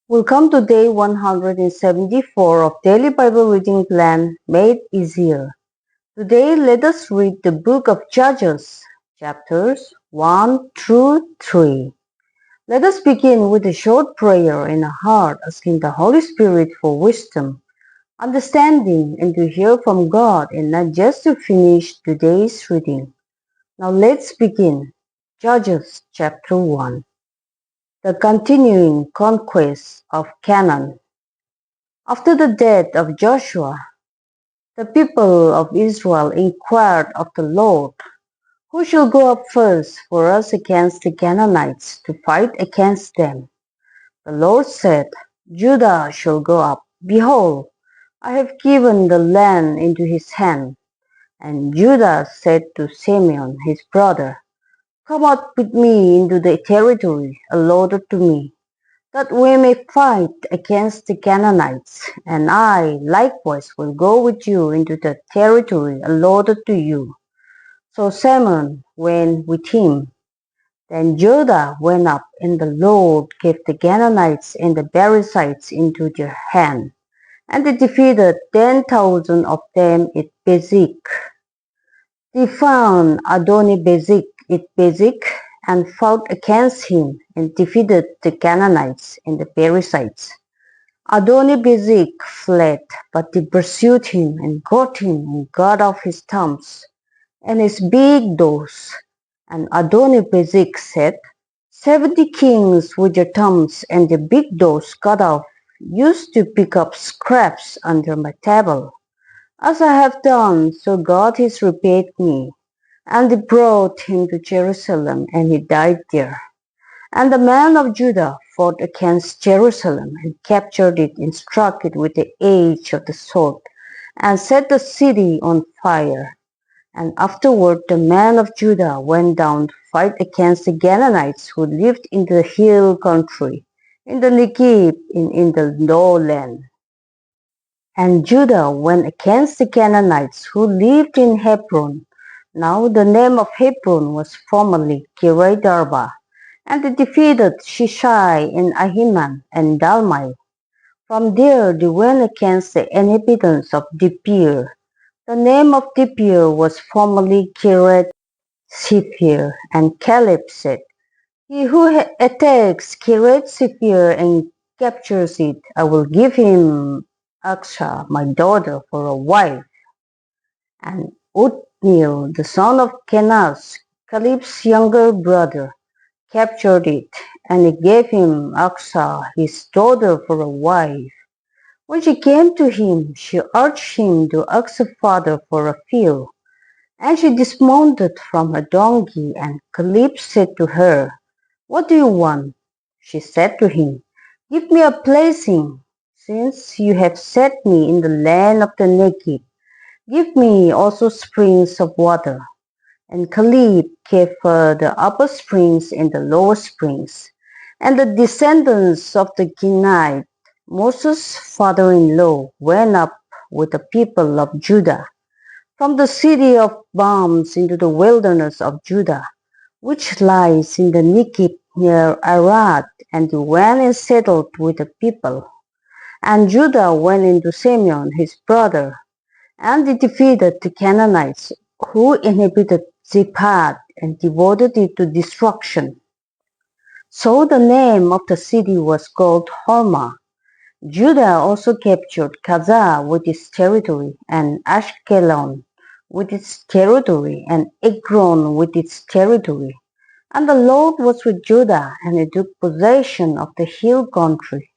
Welcome to day 174 of Daily Bible Reading Plan Made Easier. Today let us read the book of Judges, chapters 1 through 3. Let us begin with a short prayer in our heart asking the Holy Spirit for wisdom, understanding, and to hear from God and not just to finish today's reading. Now let's begin. Judges chapter 1. The continuing conquest of Canaan. After the death of Joshua, the people of Israel inquired of the Lord, "Who shall go up first for us against the Canaanites to fight against them?" The Lord said, "Judah shall go up. Behold, I have given the land into his hand." And Judah said to Simeon his brother, "Come out with me into the territory allotted to me, that we may fight against the Canaanites, and I likewise will go with you into the territory allotted to you." So Simeon went with him. Then Judah went up, and the Lord gave the Canaanites and the Perizzites into their hand, and they defeated 10,000 of them at Bezek. They found Adoni-Bezek at Bezek, and fought against him, and defeated the Canaanites and the Perizzites. Adoni-Bezek fled, but they pursued him and got him and got off his thumbs and his big doors. And Adoni-Bezek said, 70 kings with their thumbs and their big doors cut off used to pick up scraps under my table. As I have done, so God has repaid me. And they brought him to Jerusalem, and he died there. And the men of Judah fought against Jerusalem, and captured it, and struck it with the edge of the sword, and set the city on fire. And afterward the men of Judah went down to fight against the Canaanites who lived in the hill country, in the Negev, and in the lowland. And Judah went against the Canaanites who lived in Hebron. Now the name of Hebron was formerly Kiriath-Arba. And they defeated Shishai and Ahiman and Dalmai. From there they went against the inhabitants of Debir. The name of Debir was formerly Kiriath-Sephir. And Caleb said, "He who attacks Kiriath-Sephir and captures it, I will give him Aksha, my daughter, for a wife." And Othniel, the son of Kenaz, Caleb's younger brother, captured it, and he gave him Aksah, his daughter, for a wife. When she came to him, she urged him to ask her father for a field. And she dismounted from her donkey, and Caleb said to her, "What do you want?" She said to him, "Give me a blessing, since you have set me in the land of the Negev. Give me also springs of water." And Caleb gave her the upper springs and the lower springs. And the descendants of the Kenite, Moses' father-in-law, went up with the people of Judah from the city of Palms into the wilderness of Judah, which lies in the Negev near Arad, and they went and settled with the people. And Judah went into Simeon his brother, and they defeated the Canaanites who inhabited Ziphat, and devoted it to destruction. So the name of the city was called Hormah. Judah also captured Gaza with its territory, and Ashkelon with its territory, and Ekron with its territory. And the Lord was with Judah, and he took possession of the hill country.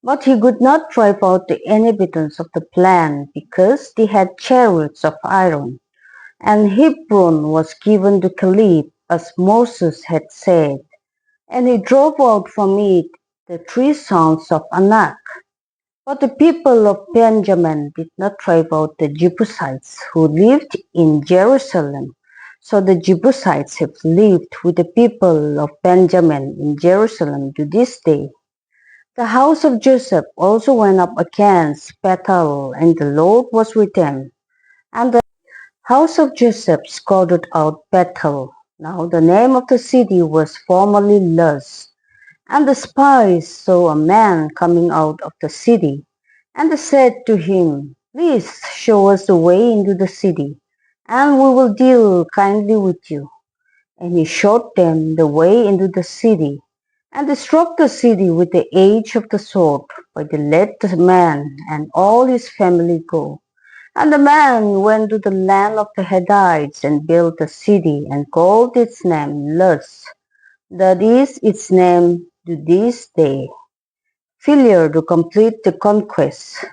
But he could not drive out the inhabitants of the land, because they had chariots of iron. And Hebron was given to Caleb, as Moses had said. And he drove out from it the three sons of Anak. But the people of Benjamin did not drive out the Jebusites who lived in Jerusalem. So the Jebusites have lived with the people of Benjamin in Jerusalem to this day. The house of Joseph also went up against Bethel, and the Lord was with them. And the house of Joseph scattered out Bethel. Now the name of the city was formerly Luz. And the spies saw a man coming out of the city, and they said to him, "Please show us the way into the city, and we will deal kindly with you." And he showed them the way into the city. And they struck the city with the edge of the sword, but they let the man and all his family go. And the man went to the land of the Hittites and built a city and called its name Luz. That is its name to this day. Failure to complete the conquest.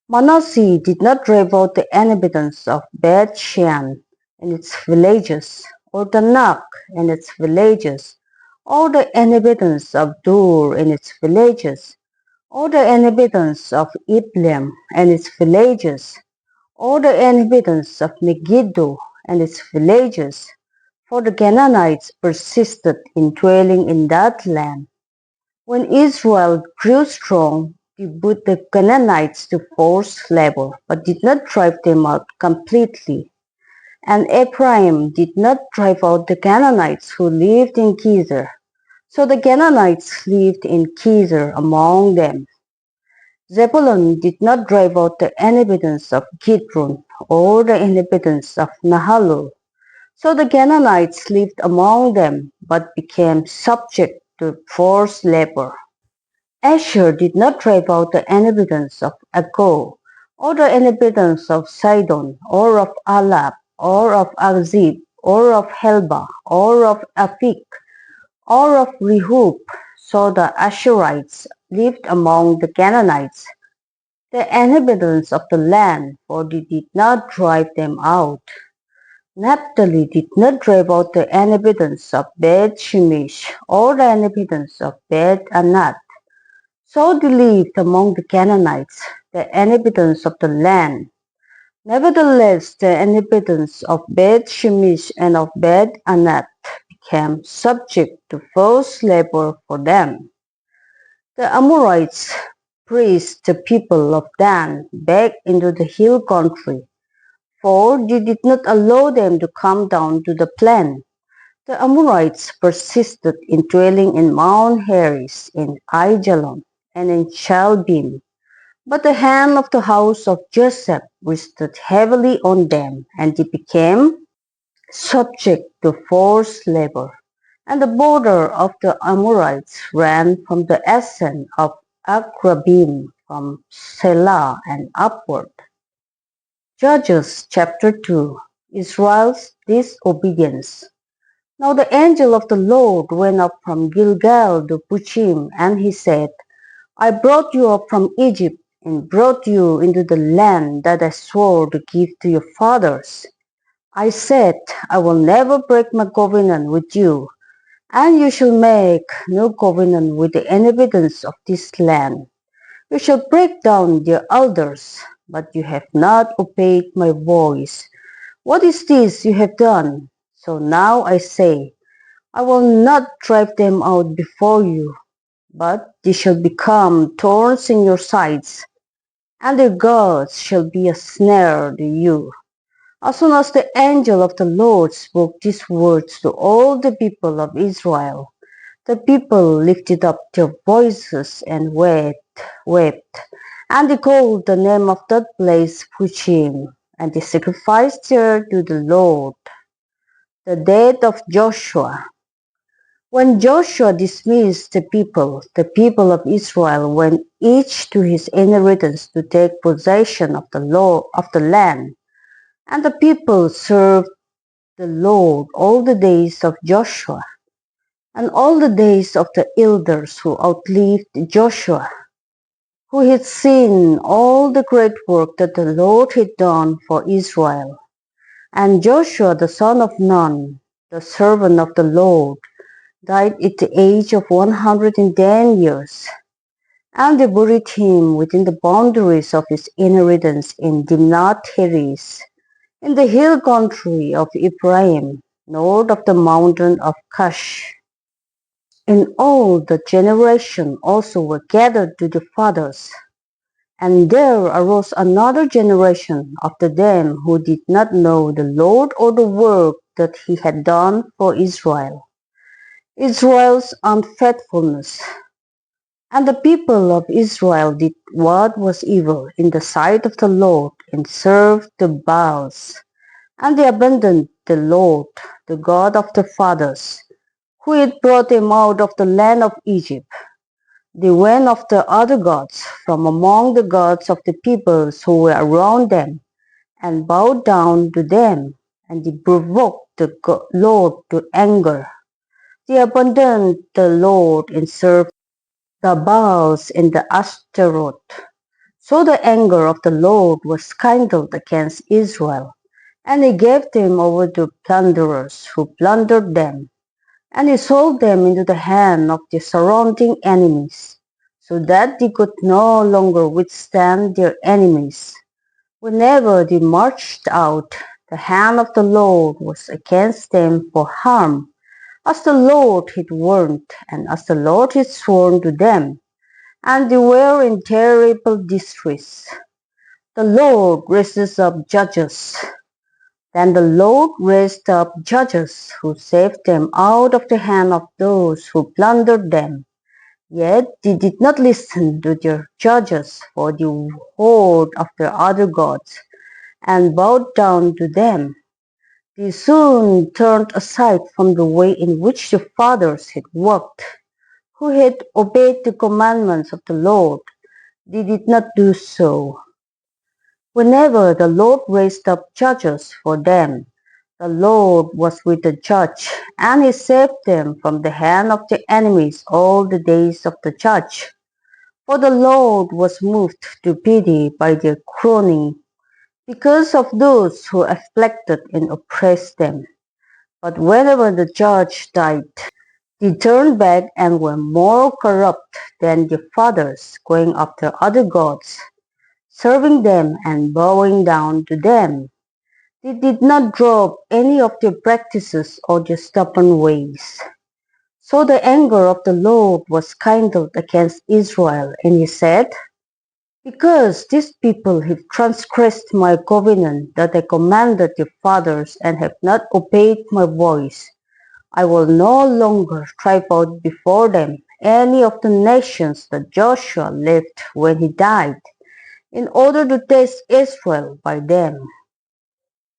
Manasseh did not drive out the inhabitants of Beth Shean and its villages, or Tanakh and its villages, or the inhabitants of Dur and its villages, or the inhabitants of Ibleam and its villages, or the inhabitants of Megiddo and its villages, for the Canaanites persisted in dwelling in that land. When Israel grew strong, they put the Canaanites to forced labor, but did not drive them out completely. And Ephraim did not drive out the Canaanites who lived in Gezer. So the Canaanites lived in Gezer among them. Zebulun did not drive out the inhabitants of Kidron or the inhabitants of Nahalol. So the Canaanites lived among them, but became subject to forced labor. Asher did not drive out the inhabitants of Aggo, or the inhabitants of Sidon, or of Alab, or of Akzib, or of Helba, or of Aphik, or of Rehob. So the Asherites lived among the Canaanites, the inhabitants of the land, for they did not drive them out. Naphtali did not drive out the inhabitants of Beth Shemesh, or the inhabitants of Beth Anath. So they lived among the Canaanites, the inhabitants of the land. Nevertheless, the inhabitants of Beth Shemesh and of Beth Anath became subject to forced labor for them. The Amorites pressed the people of Dan back into the hill country, for they did not allow them to come down to the plain. The Amorites persisted in dwelling in Mount Heres, in Aijalon, and in Chalbim. But the hand of the house of Joseph rested heavily on them, and they became subject to forced labor. And the border of the Amorites ran from the ascent of Akrabim, from Selah and upward. Judges chapter 2. Israel's disobedience. Now the angel of the Lord went up from Gilgal to Puchim, and he said, I brought you up from Egypt, and brought you into the land that I swore to give to your fathers. I said, I will never break my covenant with you, and you shall make no covenant with the inhabitants of this land. You shall break down their altars, but you have not obeyed my voice. What is this you have done? So now I say, I will not drive them out before you, but they shall become thorns in your sides, and their gods shall be a snare to you. As soon as the angel of the Lord spoke these words to all the people of Israel, the people lifted up their voices and wept, and they called the name of that place Puchim, and they sacrificed there to the Lord. The death of Joshua. When Joshua dismissed the people of Israel went each to his inheritance to take possession of the land, and the people served the Lord all the days of Joshua, and all the days of the elders who outlived Joshua, who had seen all the great work that the Lord had done for Israel. And Joshua the son of Nun, the servant of the Lord, died at the age of 110 years, and they buried him within the boundaries of his inheritance in Dimnath-Heres, in the hill country of Ephraim, north of the mountain of Cush. And all the generation also were gathered to the fathers. And there arose another generation after them who did not know the Lord or the work that he had done for Israel. Israel's unfaithfulness. And the people of Israel did what was evil in the sight of the Lord and served the Baals. And they abandoned the Lord, the God of the fathers, who had brought them out of the land of Egypt. They went after other gods from among the gods of the peoples who were around them, and bowed down to them, and they provoked the Lord to anger. They abandoned the Lord and served the Baals and the Ashtaroth. So the anger of the Lord was kindled against Israel, and he gave them over to plunderers who plundered them, and he sold them into the hand of the surrounding enemies, so that they could no longer withstand their enemies. Whenever they marched out, the hand of the Lord was against them for harm, as the Lord had warned, and as the Lord had sworn to them, and they were in terrible distress. The Lord raises up judges. Then the Lord raised up judges who saved them out of the hand of those who plundered them. Yet they did not listen to their judges, for they whored after other gods and bowed down to them. They soon turned aside from the way in which their fathers had walked, who had obeyed the commandments of the Lord. They did not do so. Whenever the Lord raised up judges for them, the Lord was with the judge, and he saved them from the hand of the enemies all the days of the judge. For the Lord was moved to pity by their groaning, because of those who afflicted and oppressed them. But whenever the judge died, they turned back and were more corrupt than their fathers, going after other gods, serving them and bowing down to them. They did not drop any of their practices or their stubborn ways. So the anger of the Lord was kindled against Israel, and he said, because these people have transgressed my covenant that I commanded their fathers and have not obeyed my voice, I will no longer drive out before them any of the nations that Joshua left when he died, in order to test Israel by them,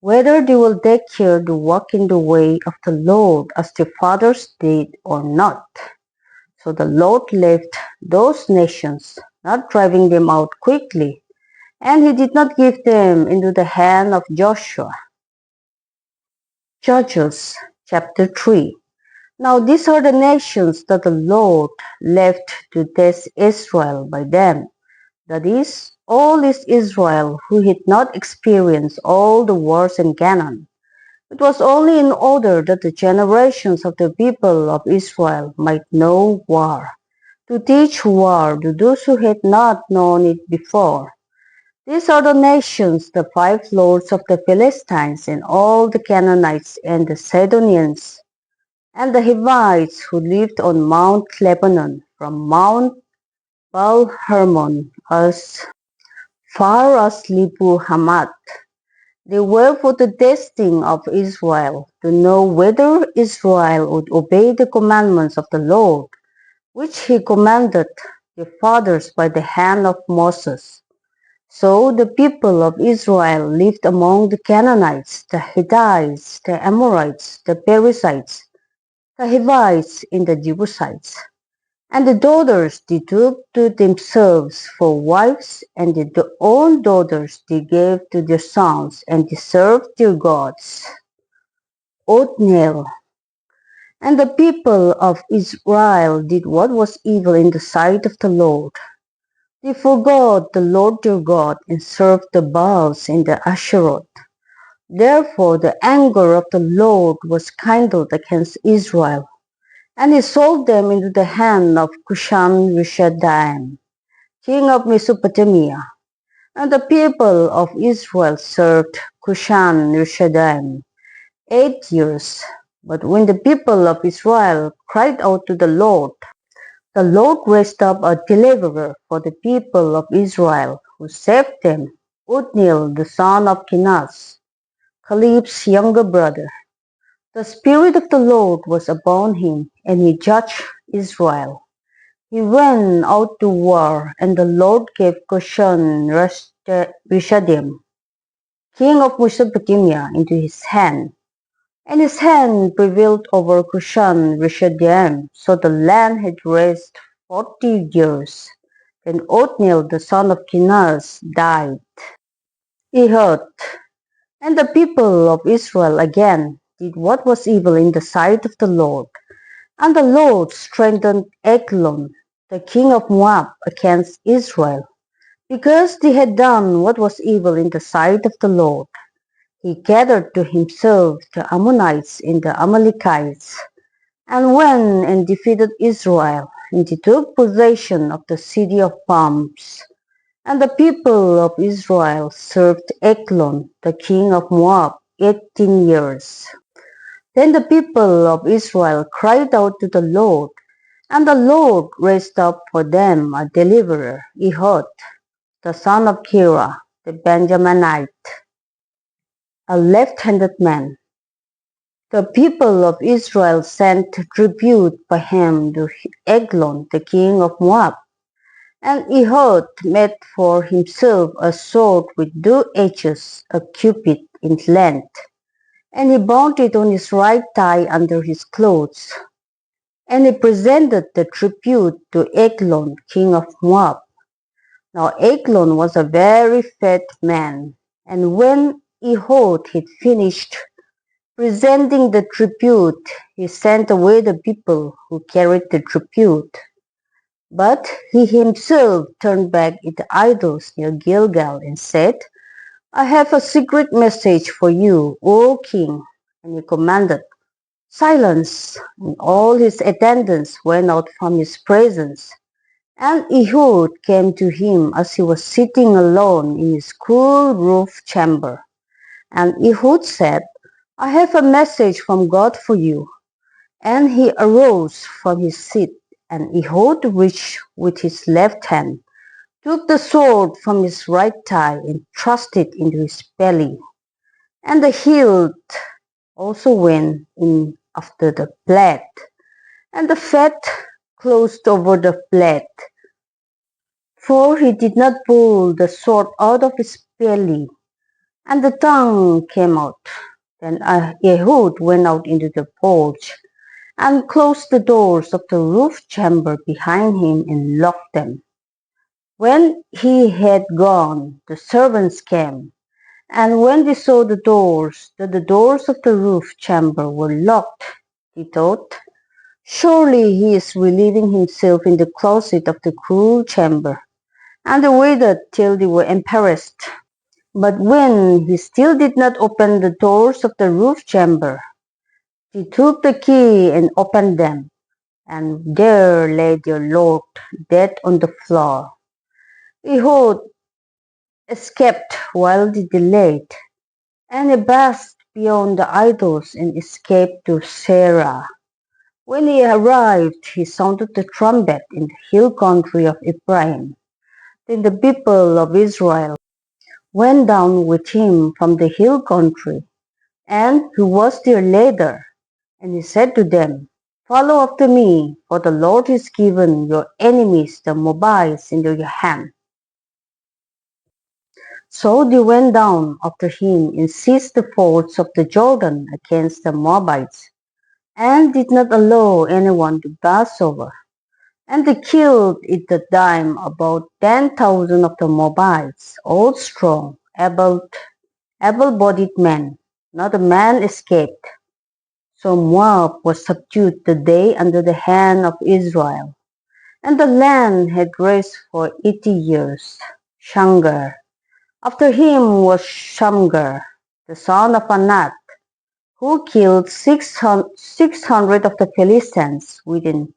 whether they will take care to walk in the way of the Lord as their fathers did or not. So the Lord left those nations, not driving them out quickly, and he did not give them into the hand of Joshua. Judges chapter 3. Now these are the nations that the Lord left to test Israel by them. That is, all is Israel who had not experienced all the wars in Canaan. It was only in order that the generations of the people of Israel might know war, to teach war to those who had not known it before. These are the nations, the 5 lords of the Philistines, and all the Canaanites, and the Sidonians, and the Hivites who lived on Mount Lebanon, from Mount Baal-Hermon as far as Lebo Hamath. They were for the testing of Israel, to know whether Israel would obey the commandments of the Lord, which he commanded their fathers by the hand of Moses. So the people of Israel lived among the Canaanites, the Hittites, the Amorites, the Perizzites, the Hivites, and the Jebusites. And the daughters they took to themselves for wives, and the own daughters they gave to their sons, and they served their gods. Othniel. And the people of Israel did what was evil in the sight of the Lord. They forgot the Lord their God, and served the Baals and the Asheroth. Therefore the anger of the Lord was kindled against Israel, and he sold them into the hand of Cushan-Rishathaim, king of Mesopotamia. And the people of Israel served Cushan-Rishathaim 8 years. But when the people of Israel cried out to the Lord raised up a deliverer for the people of Israel, who saved them, Othniel the son of Kenaz, Caleb's younger brother. The Spirit of the Lord was upon him, and he judged Israel. He went out to war, and the Lord gave Cushan-Rishathaim, king of Mesopotamia, into his hand. And his hand prevailed over Cushan-Rishathaim, so the land had rest 40 years. Then Othniel the son of Kenaz died. Ehud and the people of Israel again did what was evil in the sight of the Lord. And the Lord strengthened Eglon, the king of Moab, against Israel, because they had done what was evil in the sight of the Lord. He gathered to himself the Ammonites and the Amalekites, and went and defeated Israel, and he took possession of the city of palms. And the people of Israel served Eglon, the king of Moab, 18 years. Then the people of Israel cried out to the Lord, and the Lord raised up for them a deliverer, Ehud, the son of Kira, the Benjaminite, a left-handed man. The people of Israel sent tribute by him to Eglon, the king of Moab. And Ehud made for himself a sword with 2 edges, a cubit in length, and he bound it on his right thigh under his clothes. And he presented the tribute to Eglon, king of Moab. Now Eglon was a very fat man, and when Ehud had finished presenting the tribute, he sent away the people who carried the tribute. But he himself turned back at the idols near Gilgal and said, I have a secret message for you, O king. And he commanded, Silence! And all his attendants went out from his presence. And Ehud came to him as he was sitting alone in his cool roof chamber. And Ehud said, I have a message from God for you. And he arose from his seat, and Ehud reached with his left hand, took the sword from his right thigh, and thrust it into his belly. And the hilt also went in after the blade, and the fat closed over the blade. For he did not pull the sword out of his belly, and the tongue came out. Then Ehud went out into the porch, and closed the doors of the roof chamber behind him and locked them. When he had gone, the servants came, and when they saw that the doors of the roof chamber were locked, they thought, Surely he is relieving himself in the closet of the cool chamber. And they waited till they were embarrassed. But when he still did not open the doors of the roof chamber, they took the key and opened them. And there lay their Lord dead on the floor. Ehud escaped while they delayed, and he passed beyond the idols and escaped to Seirah. When he arrived, he sounded the trumpet in the hill country of Ephraim. Then the people of Israel went down with him from the hill country, and he was their leader. And he said to them, Follow after me, for the Lord has given your enemies, the Moabites, into your hand. So they went down after him and seized the fords of the Jordan against the Moabites, and did not allow anyone to pass over. And they killed at the time about 10,000 of the Moabites, all strong, able-bodied men. Not a man escaped. So Moab was subdued the day under the hand of Israel, and the land had rest for 80 years. Shamgar. After him was Shamgar, the son of Anath, who killed 600 of the Philistines within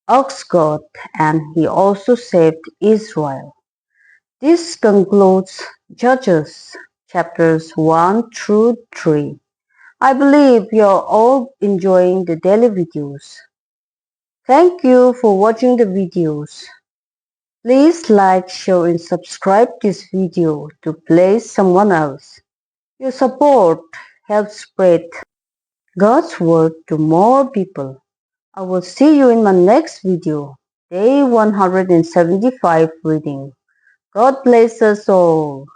Oxgod, and he also saved Israel. This concludes Judges chapters 1 through 3. I believe you're all enjoying the daily videos. Thank you for watching the videos. Please like, share and subscribe this video to please someone else. Your support helps spread God's word to more people. I will see you in my next video. Day 175 reading. God bless us all.